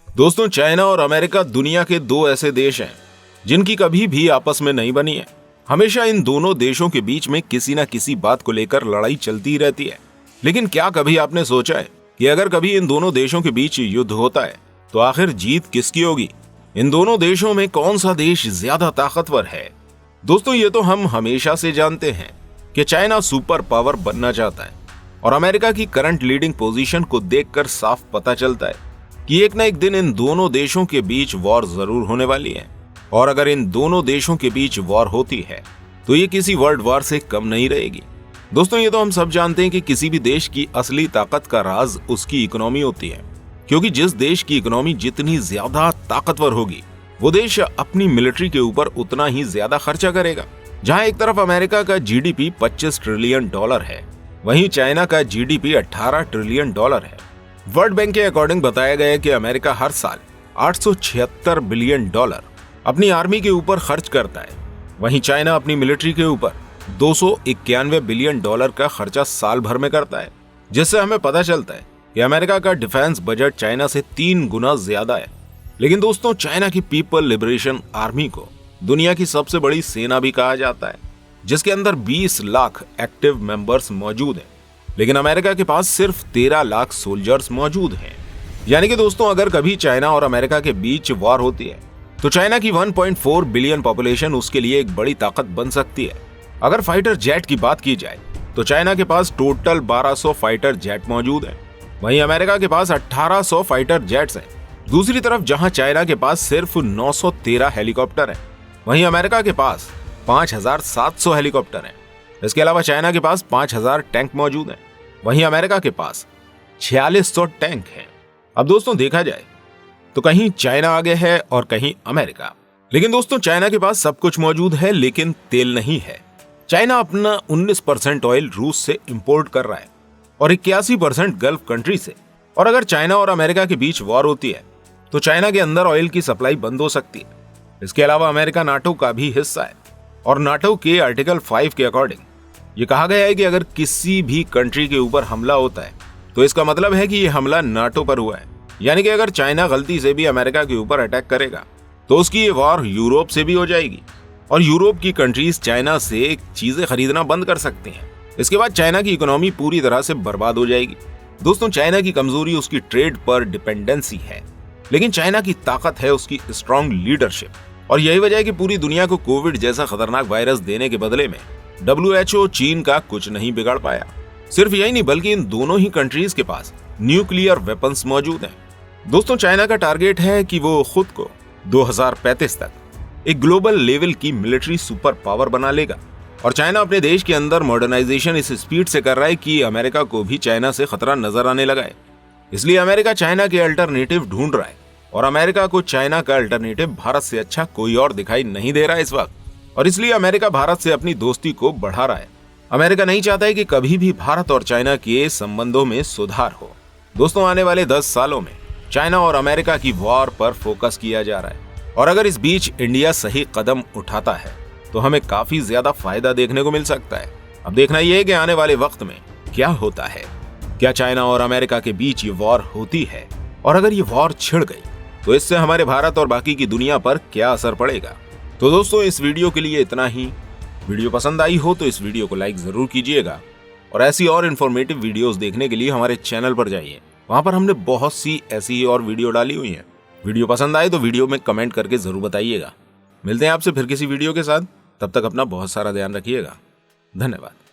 दोस्तों, चाइना और अमेरिका दुनिया के दो ऐसे देश हैं जिनकी कभी भी आपस में नहीं बनी है। हमेशा इन दोनों देशों के बीच में किसी न किसी बात को लेकर लड़ाई चलती रहती है। लेकिन क्या कभी आपने सोचा है कि अगर कभी इन दोनों देशों के बीच युद्ध होता है तो आखिर जीत किसकी होगी? इन दोनों देशों में कौन सा देश ज्यादा ताकतवर है? दोस्तों, ये तो हम हमेशा से जानते हैं कि चाइना सुपर पावर बनना चाहता है और अमेरिका की करंट लीडिंग पोजीशन को देखकर साफ पता चलता है कि एक न एक दिन इन दोनों देशों के बीच वॉर जरूर होने वाली है। और अगर इन दोनों देशों के बीच वॉर होती है तो ये किसी वर्ल्ड वॉर से कम नहीं रहेगी। दोस्तों, ये तो हम सब जानते हैं कि किसी भी देश की असली ताकत का राज उसकी इकोनॉमी होती है, क्योंकि जिस देश की इकोनॉमी जितनी ज्यादा ताकतवर होगी वो देश अपनी मिलिट्री के ऊपर उतना ही ज्यादा खर्चा करेगा। जहां एक तरफ अमेरिका का जीडीपी $25 ट्रिलियन है, वहीं चाइना का जीडीपी $18 ट्रिलियन है। वर्ल्ड बैंक के अकॉर्डिंग बताया गया है कि अमेरिका हर साल $876 बिलियन अपनी आर्मी के ऊपर खर्च करता है, वहीं चाइना अपनी मिलिट्री के ऊपर $291 बिलियन का खर्चा साल भर में करता है, जिससे हमें पता चलता है कि अमेरिका का डिफेंस बजट चाइना से 3 गुना ज्यादा है। लेकिन दोस्तों, चाइना की पीपल लिबरेशन आर्मी को दुनिया की सबसे बड़ी सेना भी कहा जाता है, जिसके अंदर 20 लाख एक्टिव मेंबर्स मौजूद हैं। लेकिन अमेरिका के पास सिर्फ 13 लाख सोल्जर्स मौजूद हैं। यानी कि दोस्तों, अगर कभी चाइना और अमेरिका के बीच वॉर होती है तो चाइना की 1.4 बिलियन पॉपुलेशन उसके लिए एक बड़ी ताकत बन सकती है। अगर फाइटर जेट की बात की जाए तो चाइना के पास टोटल 1200 फाइटर जेट मौजूद हैं, वहीं अमेरिका के पास 1800 फाइटर जेट्स हैं। दूसरी तरफ जहां चाइना के पास सिर्फ 913 हेलीकॉप्टर हैं, वहीं अमेरिका के पास 5700 हेलीकॉप्टर हैं। इसके अलावा चाइना के पास 5000 टैंक मौजूद हैं, वहीं अमेरिका के पास 4600 टैंक हैं। अब दोस्तों, देखा जाए तो कहीं चाइना आगे है और कहीं अमेरिका। लेकिन दोस्तों, चाइना के पास सब कुछ मौजूद है लेकिन तेल नहीं है। चाइना अपना 19% ऑयल रूस से इंपोर्ट कर रहा है और 81% गल्फ कंट्री से। और अगर चाइना और अमेरिका के बीच वॉर होती है तो चाइना के अंदर ऑयल की सप्लाई बंद हो सकती है। इसके अलावा अमेरिका नाटो का भी हिस्सा है और नाटो के आर्टिकल 5 के अकॉर्डिंग ये कहा गया है कि अगर किसी भी कंट्री के ऊपर हमला होता है तो इसका मतलब है कि ये हमला नाटो पर हुआ है। यानी कि अगर चाइना गलती से भी अमेरिका के ऊपर अटैक करेगा तो उसकी ये वॉर यूरोप से भी हो जाएगी और यूरोप की कंट्रीज चाइना से चीजें खरीदना बंद कर सकते हैं। इसके बाद चाइना की इकोनॉमी पूरी तरह से बर्बाद हो जाएगी। दोस्तों, चाइना की कमजोरी उसकी ट्रेड पर डिपेंडेंसी है, लेकिन चाइना की ताकत है उसकी स्ट्रॉन्ग लीडरशिप। और यही वजह है कि पूरी दुनिया को कोविड जैसा खतरनाक वायरस देने के बदले में WHO चीन का कुछ नहीं बिगाड़ पाया। सिर्फ यही नहीं बल्कि इन दोनों ही कंट्रीज के पास न्यूक्लियर वेपन्स मौजूद हैं। दोस्तों, चाइना का टारगेट है कि वो खुद को 2035 तक एक ग्लोबल लेवल की मिलिट्री सुपर पावर बना लेगा। और चाइना अपने देश के अंदर मॉडर्नाइजेशन इस स्पीड से कर रहा है कि अमेरिका को भी चाइना से खतरा नजर आने लगा है। इसलिए अमेरिका चाइना के अल्टरनेटिव ढूंढ रहा है और अमेरिका को चाइना का अल्टरनेटिव भारत से अच्छा कोई और दिखाई नहीं दे रहा है इस वक्त। और इसलिए अमेरिका भारत से अपनी दोस्ती को बढ़ा रहा है। अमेरिका नहीं चाहता है कि कभी भी भारत और चाइना के संबंधों में सुधार हो। दोस्तों, आने वाले 10 सालों में चाइना और अमेरिका की वॉर पर फोकस किया जा रहा है और अगर इस बीच इंडिया सही कदम उठाता है तो हमें काफी ज्यादा फायदा देखने को मिल सकता है। अब देखना यह है कि आने वाले वक्त में क्या होता है। क्या चाइना और अमेरिका के बीच ये वॉर होती है और अगर ये वॉर छिड़ गई तो इससे हमारे भारत और बाकी की दुनिया पर क्या असर पड़ेगा? तो दोस्तों, इस वीडियो के लिए इतना ही। वीडियो पसंद आई हो तो इस वीडियो को लाइक जरूर कीजिएगा और ऐसी और इन्फॉर्मेटिव वीडियोस देखने के लिए हमारे चैनल पर जाइए। वहां पर हमने बहुत सी ऐसी ही और वीडियो डाली हुई हैं। वीडियो पसंद आए तो वीडियो में कमेंट करके जरूर बताइएगा। मिलते हैं आपसे फिर किसी वीडियो के साथ। तब तक अपना बहुत सारा ध्यान रखिएगा। धन्यवाद।